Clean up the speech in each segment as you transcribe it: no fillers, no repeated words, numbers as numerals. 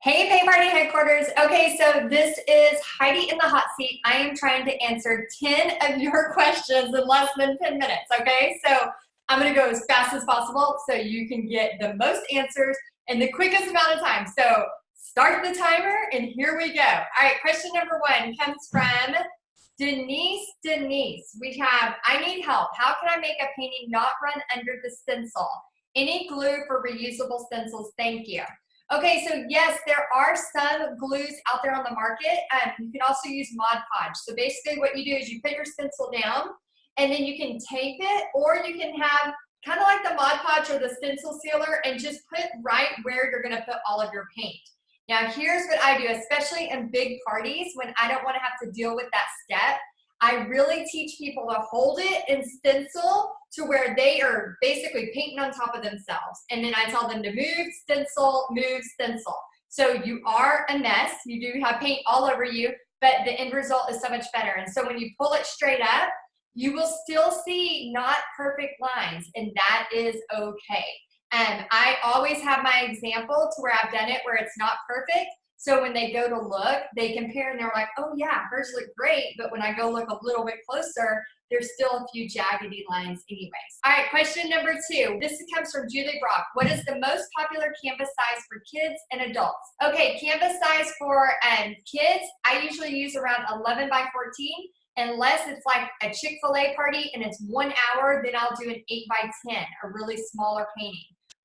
Hey, Pay Party Headquarters. Okay, so this is Heidi in the hot seat. I am trying to answer 10 of your questions in less than 10 minutes, okay? So I'm gonna go as fast as possible so you can get the most answers in the quickest amount of time. So start the timer and here we go. All right, question number one comes from Denise. We have, I need help. How can I make a painting not run under the stencil? Any glue for reusable stencils? Thank you. Okay, so yes, there are some glues out there on the market. You can also use Mod Podge. So basically what you do is you put your stencil down and then you can tape it, or you can have kind of like the Mod Podge or the stencil sealer and just put right where you're gonna put all of your paint. Now here's what I do, especially in big parties when I don't wanna have to deal with that step. I really teach people to hold it and stencil to where they are basically painting on top of themselves. And then I tell them to move, stencil, move, stencil. So you are a mess. You do have paint all over you, but the end result is so much better. And so when you pull it straight up, you will still see not perfect lines, and that is okay. And I always have my example to where I've done it where it's not perfect. So when they go to look, they compare and they're like, oh yeah, hers look great. But when I go look a little bit closer, there's still a few jaggedy lines anyways. All right, question number two. This comes from Julie Brock. What is the most popular canvas size for kids and adults? Okay, canvas size for kids, I usually use around 11 by 14. Unless it's like a Chick-fil-A party and it's 1 hour, then I'll do an 8 by 10, a really smaller painting.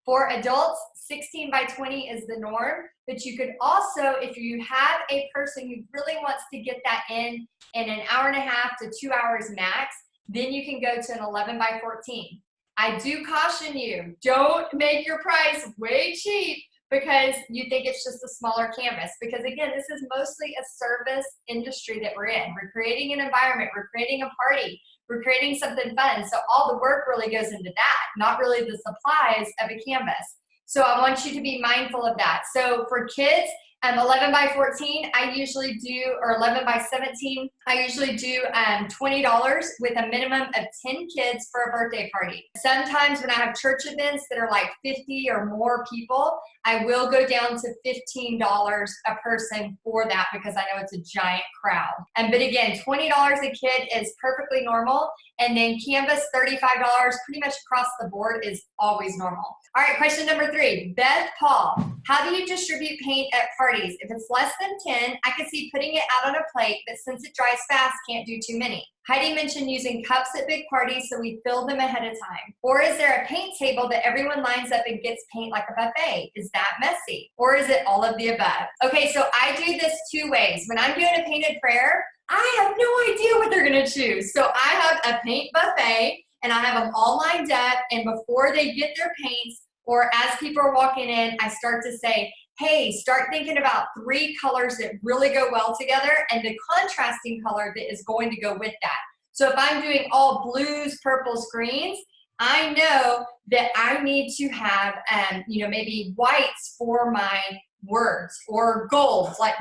For adults, 16 by 20 is the norm, but you could also, if you have a person who really wants to get that in an hour and a half to 2 hours max, then you can go to an 11 by 14. I do caution you, don't make your price way cheap because you think it's just a smaller canvas. Because again, this is mostly a service industry that we're in. We're creating an environment, we're creating a party, we're creating something fun. So all the work really goes into that, not really the supplies of a canvas. So I want you to be mindful of that. So for kids, 11 by 14, I usually do, or 11 by 17, I usually do $20 with a minimum of 10 kids for a birthday party. Sometimes when I have church events that are like 50 or more people, I will go down to $15 a person for that because I know it's a giant crowd. But again, $20 a kid is perfectly normal. And then canvas, $35, pretty much across the board is always normal. All right, question number three, Beth Paul. How do you distribute paint at parties? If it's less than 10, I could see putting it out on a plate, but since it dries fast, can't do too many. Heidi mentioned using cups at big parties, so we fill them ahead of time. Or is there a paint table that everyone lines up and gets paint like a buffet? Is that messy? Or is it all of the above? Okay, so I do this two ways. When I'm doing a painted prayer, I have no idea what they're gonna choose. So I have a paint buffet and I have them all lined up, and before they get their paints, or as people are walking in, I start to say, hey, start thinking about 3 colors that really go well together and the contrasting color that is going to go with that. So if I'm doing all blues, purples, greens, I know that I need to have, maybe whites for my words, or golds, like,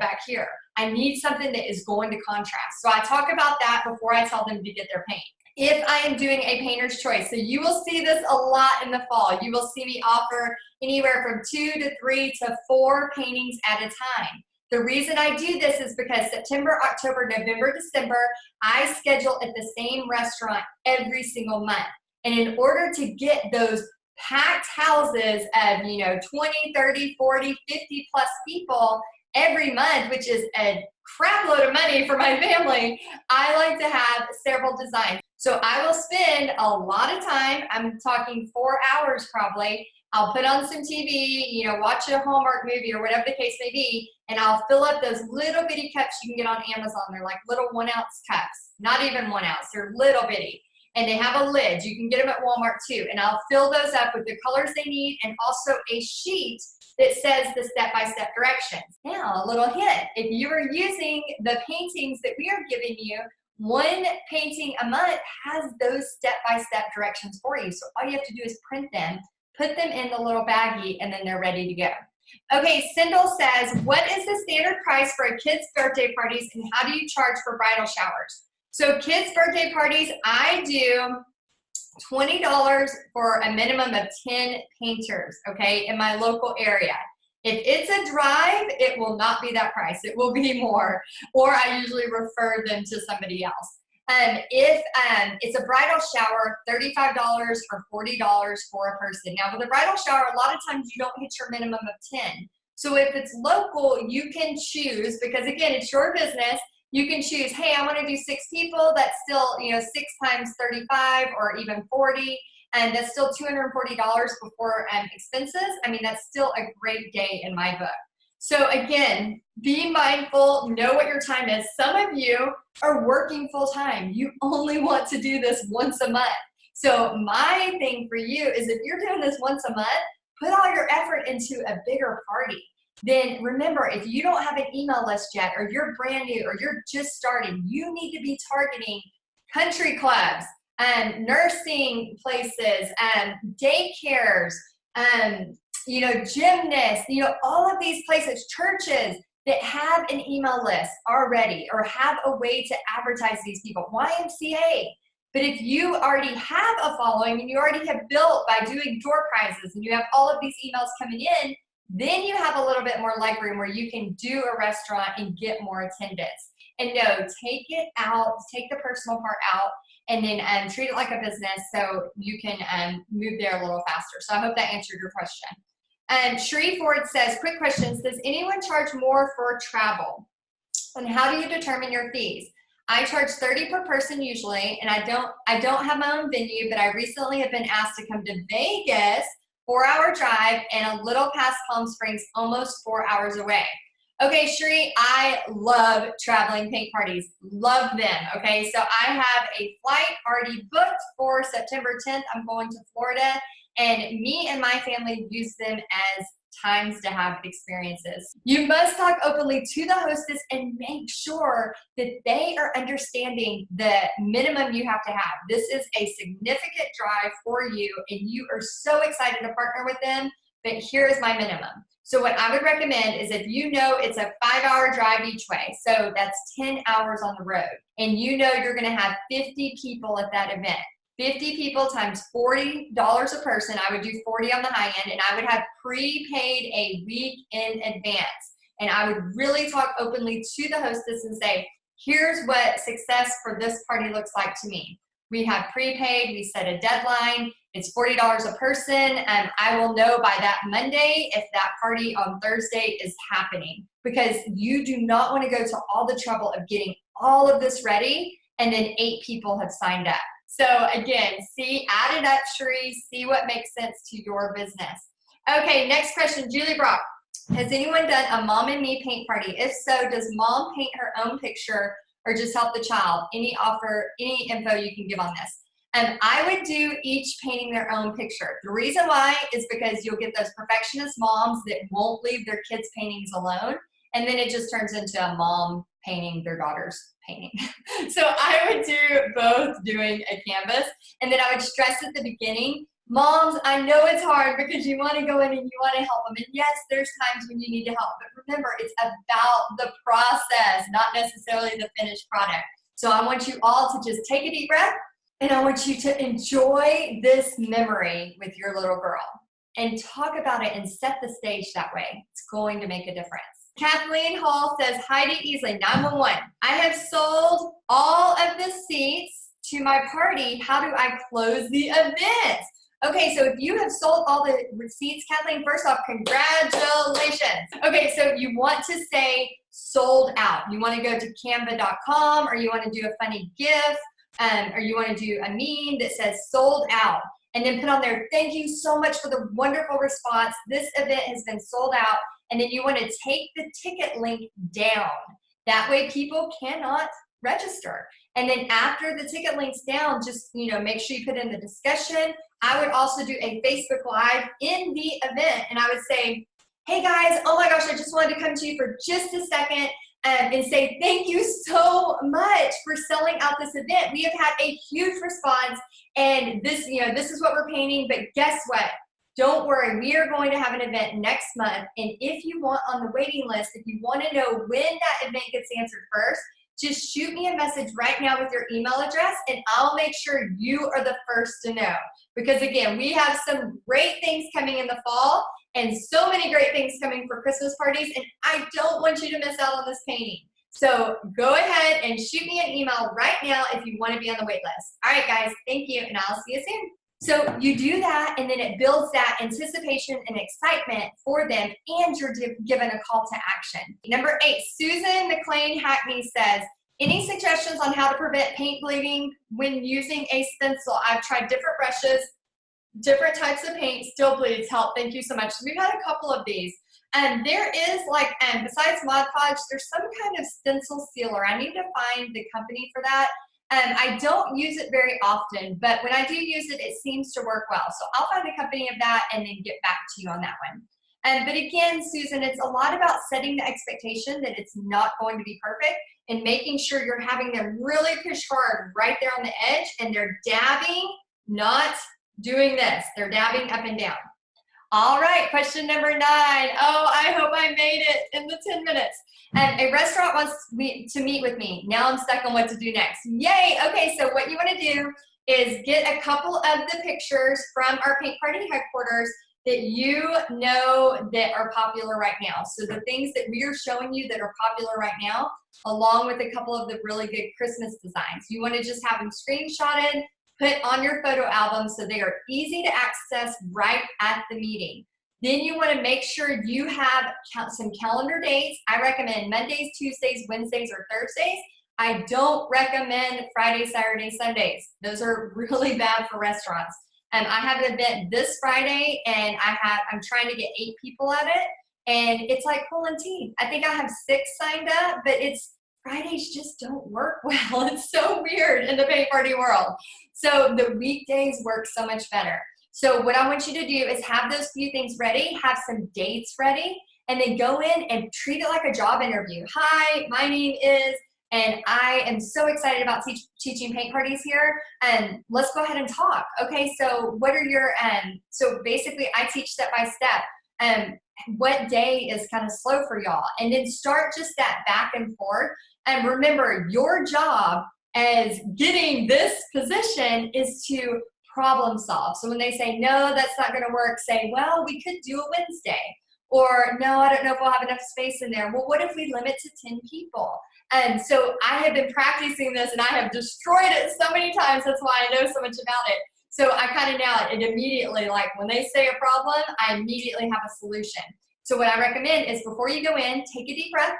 back here. I need something that is going to contrast. So I talk about that before I tell them to get their paint. If I am doing a painter's choice, so you will see this a lot in the fall. You will see me offer anywhere from 2 to 3 to 4 paintings at a time. The reason I do this is because September, October, November, December, I schedule at the same restaurant every single month. And in order to get those packed houses of 20, 30, 40, 50 plus people every month, which is a crap load of money for my family, I like to have several designs. So I will spend a lot of time, I'm talking 4 hours probably, I'll put on some TV, watch a Hallmark movie or whatever the case may be, and I'll fill up those little bitty cups you can get on Amazon. They're like little 1 ounce cups, not even 1 ounce, they're little bitty. And they have a lid, you can get them at Walmart too. And I'll fill those up with the colors they need and also a sheet that says the step-by-step directions. Now, a little hint, if you are using the paintings that we are giving you, 1 painting a month has those step-by-step directions for you. So all you have to do is print them, put them in the little baggie, and then they're ready to go. Okay, Sindel says, what is the standard price for a kid's birthday parties and how do you charge for bridal showers? So kids' birthday parties, I do $20 for a minimum of 10 painters, okay, in my local area. If it's a drive, it will not be that price. It will be more, or I usually refer them to somebody else. If it's a bridal shower, $35 or $40 for a person. Now with a bridal shower, a lot of times you don't hit your minimum of 10. So if it's local, you can choose, because again, it's your business. You can choose, hey, I want to do 6 people. That's still, 6 times 35 or even 40. And that's still $240 before expenses. I mean, that's still a great day in my book. So again, be mindful, know what your time is. Some of you are working full time. You only want to do this once a month. So my thing for you is if you're doing this once a month, put all your effort into a bigger party. Then remember, if you don't have an email list yet, or you're brand new, or you're just starting, you need to be targeting country clubs, nursing places, daycares, gymnasts, all of these places, churches that have an email list already or have a way to advertise these people, YMCA. But if you already have a following and you already have built by doing door prizes and you have all of these emails coming in, then you have a little bit more leg room where you can do a restaurant and get more attendance. And no, take it out, take the personal part out, and then treat it like a business so you can move there a little faster. So I hope that answered your question. Shree Ford says, quick questions. Does anyone charge more for travel? And how do you determine your fees? I charge $30 per person usually, and I don't have my own venue, but I recently have been asked to come to Vegas, 4-hour drive, and a little past Palm Springs, almost 4 hours away. Okay, Shree, I love traveling paint parties. Love them, okay? So I have a flight already booked for September 10th. I'm going to Florida, and me and my family use them as times to have experiences. You must talk openly to the hostess and make sure that they are understanding the minimum you have to have. This is a significant drive for you, and you are so excited to partner with them, but here is my minimum. So what I would recommend is if you know it's a 5-hour drive each way, so that's 10 hours on the road, and you know you're gonna have 50 people at that event. 50 people times $40 a person, I would do 40 on the high end, and I would have prepaid a week in advance. And I would really talk openly to the hostess and say, here's what success for this party looks like to me. We have prepaid, we set a deadline, it's $40 a person, and I will know by that Monday if that party on Thursday is happening, because you do not want to go to all the trouble of getting all of this ready and then 8 people have signed up. So again, add it up, Sheree, see what makes sense to your business. Okay, next question, Julie Brock. Has anyone done a mom and me paint party? If so, does mom paint her own picture or just help the child? Any info you can give on this? I would do each painting their own picture. The reason why is because you'll get those perfectionist moms that won't leave their kids' paintings alone, and then it just turns into a mom painting their daughter's painting. So I would do both doing a canvas, and then I would stress at the beginning, moms, I know it's hard because you want to go in and you want to help them. And yes, there's times when you need to help, but remember, it's about the process, not necessarily the finished product. So I want you all to just take a deep breath, and I want you to enjoy this memory with your little girl and talk about it and set the stage that way. It's going to make a difference. Kathleen Hall says, Heidi Easley, 911. I have sold all of the seats to my party. How do I close the event? Okay, so if you have sold all the receipts, Kathleen, first off, congratulations. Okay, so you want to say sold out. You want to go to canva.com, or you want to do a funny GIF, or you want to do a meme that says sold out, and then put on there, thank you so much for the wonderful response. This event has been sold out. And then you want to take the ticket link down. That way people cannot register. And then after the ticket link's down, just make sure you put in the discussion. I would also do a Facebook Live in the event, and I would say, hey guys, oh my gosh, I just wanted to come to you for just a second and say thank you so much for selling out this event. We have had a huge response, and this is what we're painting, but guess what? Don't worry, we are going to have an event next month, and if you want on the waiting list, if you want to know when that event gets answered first, just shoot me a message right now with your email address, and I'll make sure you are the first to know. Because again, we have some great things coming in the fall, and so many great things coming for Christmas parties, and I don't want you to miss out on this painting. So go ahead and shoot me an email right now if you want to be on the wait list. All right, guys, thank you, and I'll see you soon. So you do that, and then it builds that anticipation and excitement for them, and you're given a call to action. Number 8, Susan McLean Hackney says, any suggestions on how to prevent paint bleeding when using a stencil? I've tried different brushes, different types of paint, still bleeds. Help, thank you so much. So we've had a couple of these. And there is like, besides Mod Podge, there's some kind of stencil sealer. I need to find the company for that. I don't use it very often, but when I do use it, it seems to work well. So I'll find a company of that and then get back to you on that one. But again, Susan, it's a lot about setting the expectation that it's not going to be perfect and making sure you're having them really push hard right there on the edge, and they're dabbing, not doing this. They're dabbing up and down. All right, question number 9. Oh, I hope I made it in the 10 minutes. A restaurant wants to meet with me. Now I'm stuck on what to do next. Yay! Okay, so what you want to do is get a couple of the pictures from our paint party headquarters that you know that are popular right now. So the things that we are showing you that are popular right now, along with a couple of the really good Christmas designs. You want to just have them screenshotted, put on your photo album so they are easy to access right at the meeting. Then you want to make sure you have some calendar dates. I recommend Mondays, Tuesdays, Wednesdays, or Thursdays. I don't recommend Fridays, Saturdays, Sundays. Those are really bad for restaurants. I have an event this Friday, and I'm trying to get 8 people at it, and it's like pulling teeth. I think I have 6 signed up, but Fridays just don't work well. It's so weird in the paint party world. So the weekdays work so much better. So what I want you to do is have those few things ready, have some dates ready, and then go in and treat it like a job interview. Hi, my name is, and I am so excited about teaching paint parties here, and let's go ahead and talk. Okay, so what are your, so basically I teach step by step. What day is kind of slow for y'all? And then start just that back and forth. And remember, your job as getting this position is to problem solve. So when they say, no, that's not gonna work, say, well, we could do a Wednesday. Or, no, I don't know if we'll have enough space in there. Well, what if we limit to 10 people? And so I have been practicing this, and I have destroyed it so many times. That's why I know so much about it. So I kind of now, it immediately, like when they say a problem, I immediately have a solution. So what I recommend is before you go in, take a deep breath.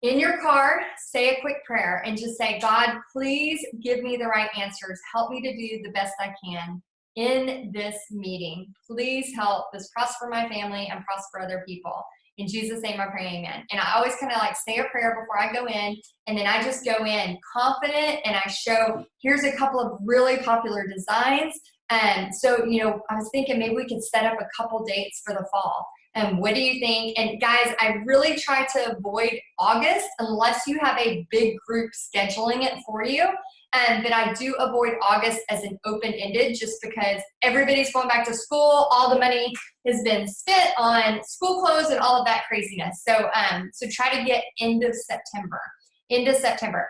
In your car, say a quick prayer and just say, God, please give me the right answers. Help me to do the best I can in this meeting. Please help this prosper my family and prosper other people. In Jesus' name I pray, amen. And I always kind of like say a prayer before I go in, and then I just go in confident, and I show, here's a couple of really popular designs. And so, you know, I was thinking maybe we could set up a couple dates for the fall. And what do you think? And guys, I really try to avoid August unless you have a big group scheduling it for you. But I do avoid August as an open-ended just because everybody's going back to school. All the money has been spent on school clothes and all of that craziness. So, so try to get into September.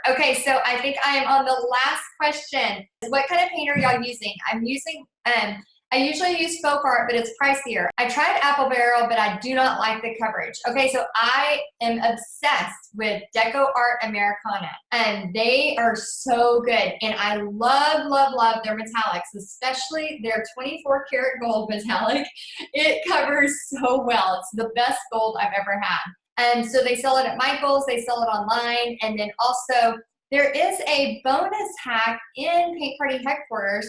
Okay, so I think I am on the last question. What kind of paint are y'all using? I'm using, I usually use folk art, but it's pricier. I tried Apple Barrel, but I do not like the coverage. Okay, so I am obsessed with Deco Art Americana, and they are so good. And I love, love, love their metallics, especially their 24 karat gold metallic. It covers so well. It's the best gold I've ever had. And so they sell it at Michael's, they sell it online, and then also there is a bonus hack in Paint Party Headquarters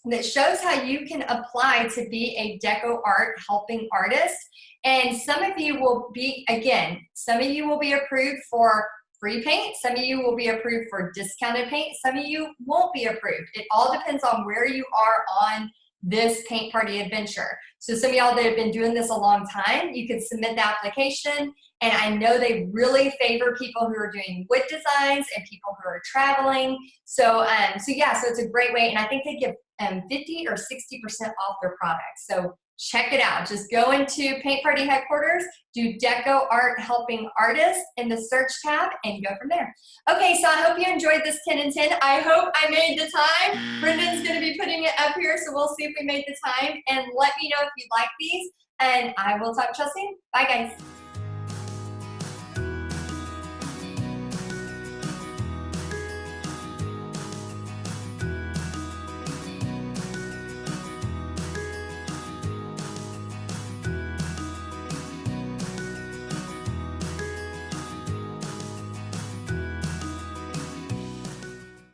that shows how you can apply to be a Deco Art helping artist. And some of you will be, again, some of you will be approved for free paint, some of you will be approved for discounted paint, some of you won't be approved. It all depends on where you are on this paint party adventure. So some of y'all that have been doing this a long time, you could submit the application, and I know they really favor people who are doing wood designs and people who are traveling. So, so it's a great way, and I think they give 50 or 60% off their products. So check it out. Just go into Paint Party Headquarters, do Deco Art Helping Artists in the search tab, and go from there. Okay, so I hope you enjoyed this 10 and 10. I hope I made the time. Brendan's going to be putting it up here, so we'll see if we made the time. And let me know if you like these. And I will talk to you soon. Bye, guys.